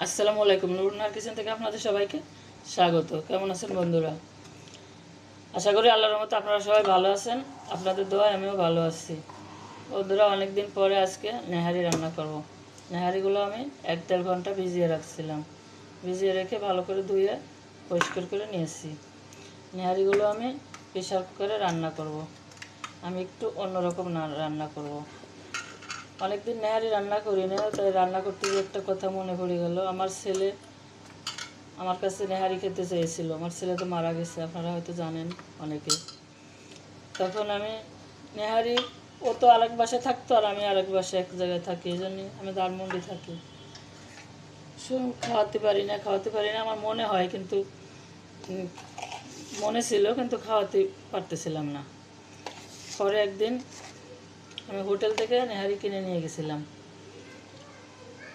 আসসালামু আলাইকুম। নুরুন্নাহার কিচেন থেকে আপনাদের সবাইকে স্বাগত। কেমন আছেন বন্ধুরা? আশা করি আল্লাহর রহমতে আপনারা সবাই ভালো আছেন। আপনাদের দোয়ায় আমিও ভালো আছি। বন্ধুরা, অনেক দিন পরে আজকে নেহারি রান্না করব। নেহারিগুলো আমি 1-1.5 ঘন্টা ভিজিয়ে রাখছিলাম। ভিজিয়ে রেখে ভালো করে ধুয়ে পরিষ্কার করে নিয়েছি। নেহারিগুলো আমি প্রেসার কুকারে রান্না করব। আমি একটু অন্যরকম রান্না করব। অনেকদিন নেহারি রান্না করি না, তাই রান্না করতে গিয়ে একটা কথা মনে পড়ে গেল। আমার ছেলে আমার কাছে নেহারি খেতে চেয়েছিল। আমার ছেলে তো মারা গেছে, আপনারা হয়তো জানেন অনেকে। তখন আমি নেহারি, ও তো আরেক বাসায় থাকতো আর আমি আরেক বাসায় এক জায়গায় থাকি, এই জন্যই আমি ধানমন্ডি থাকি। খাওয়াতে পারি না আমার মনে হয়, কিন্তু মনে ছিল, কিন্তু খাওয়াতে পারতেছিলাম না। পরে একদিন আমি হোটেল থেকে নেহারি কিনে নিয়ে গেছিলাম।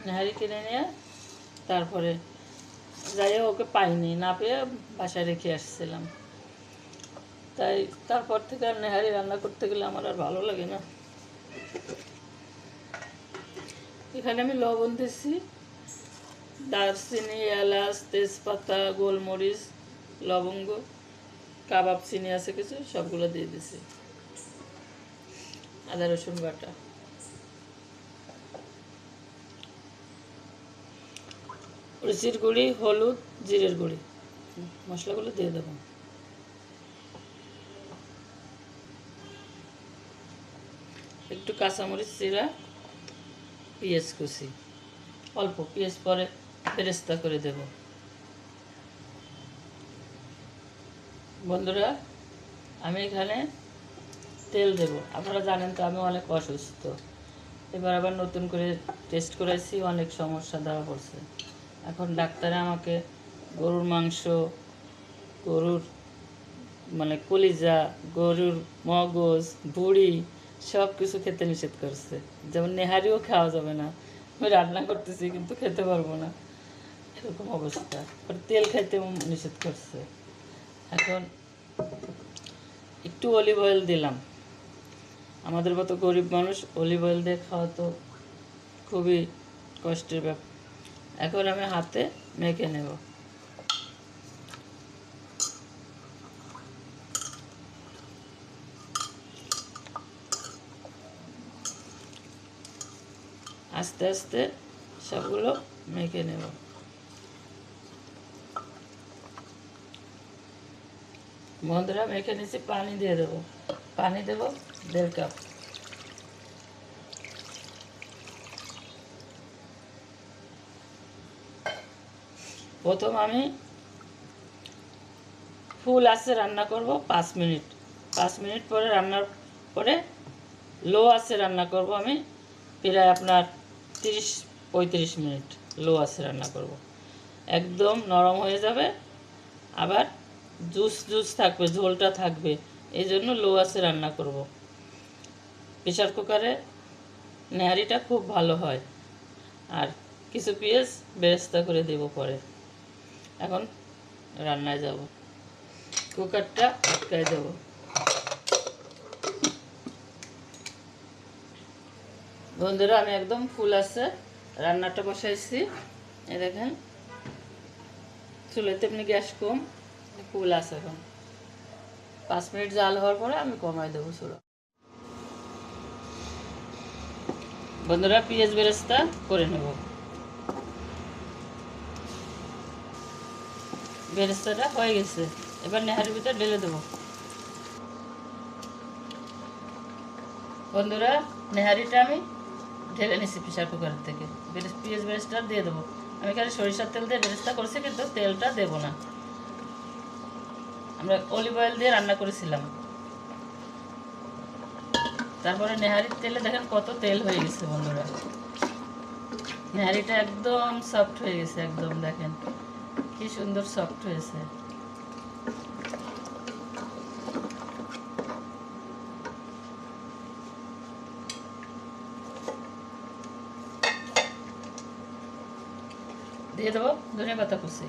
নেহারি কিনে নিয়ে তারপরে যাই ওকে পাইনি, না পেয়ে বাসায় রেখে আসছিলাম। তাই তারপর থেকে আর নেহারি রান্না করতে গেলে আমার আর ভালো লাগে না। এখানে আমি লবণ দিচ্ছি, দারচিনি, এলাচ, তেজপাতা, গোলমরিচ, লবঙ্গ, কাবাব চিনি আছে কিছু, সবগুলো দিয়ে দিছি। আদা রসুন বাটা, রুচির গুঁড়ি, হলুদ, জিরের গুঁড়ি, মশলাগুলো দিয়ে দেবো। একটু কাঁচামরিচ চিরা, পেঁয়াজ কুচি, অল্প পেঁয়াজ পরে বেরেস্তা করে দেব। বন্ধুরা, আমি এখানে তেল দেব। আপনারা জানেন তো আমি অনেক অসুস্থ। এবার আবার নতুন করে টেস্ট করেছি, অনেক সমস্যা ধরা পড়ছে। এখন ডাক্তারে আমাকে গরুর মাংস, গরুর কলিজা, গরুর মগজ, ভুঁড়ি সব কিছু খেতে নিষেধ করছে। যেমন নেহারিও খাওয়া যাবে না। আমি রান্না করতেছি কিন্তু খেতে পারবো না, এরকম অবস্থা। আর তেল খাইতে নিষেধ করছে। এখন একটু অলিভ অয়েল দিলাম। আমাদের মতো গরিব মানুষ অলিভ অয়েল দিয়ে খাওয়া তো খুবই কষ্টের ব্যাপার। এখন আমি হাতে মেখে নেব। আস্তে আস্তে সবগুলো মেখে নেব। বন্ধুরা, মেখে নিচ্ছি, পানি দিয়ে দেবো। পানি দেব 1.5 কাপ। প্রথম আমি ফুল আঁচে রান্না করব 5 মিনিট। 5 মিনিট পরে রান্নার পরে লো আঁচে রান্না করব আমি প্রায় আপনার 30-35 মিনিট লো আঁচে রান্না করব। একদম নরম হয়ে যাবে, আবার জুস থাকবে, ঝোলটা থাকবে, এই জন্য লো আঁচে রান্না করব। প্রেসার কুকারে নেহারিটা খুব ভালো হয়। আর কিছু পেঁয়াজ বেরেস্তা করে দেব পরে। এখন রান্নায় যাব। কুকারটা আটকায় দেব। বন্ধুরা, আমি একদম ফুল আছে রান্নাটা বসাইছি। এই দেখেন, চুলাতে এমনি গ্যাস কম, ফুল আছে। এখন 5 মিনিট জাল হওয়ার পরে আমি কমাই দেবো চুলা। বন্ধুরা, পেঁয়াজ বেরেস্তা করে নেব। বেরেস্তাটা হয়ে গেছে, এবার নেহারির ভিতরে ঢেলে দেবো। বন্ধুরা, নেহারিটা আমি ঢেলে নিচ্ছি প্রেসার কুকার থেকে। পেঁয়াজ বেরেস্তা দিয়ে দেবো। আমি এখানে সরিষার তেল দিয়ে বেরেস্তা করছি, কিন্তু তেলটা দেবো না। আমরা অলিভ অয়েল দিয়ে রান্না করেছিলাম। তারপরে নেহারির তেলে দেখেন কত তেল হয়ে গেছে। বন্ধুরা, নেহারিটা একদম সফট হয়ে গেছে, একদম দেখেন কি সুন্দর সফট হয়েছে। দিয়ে দেবো ধনিয়া পাতা কুচি।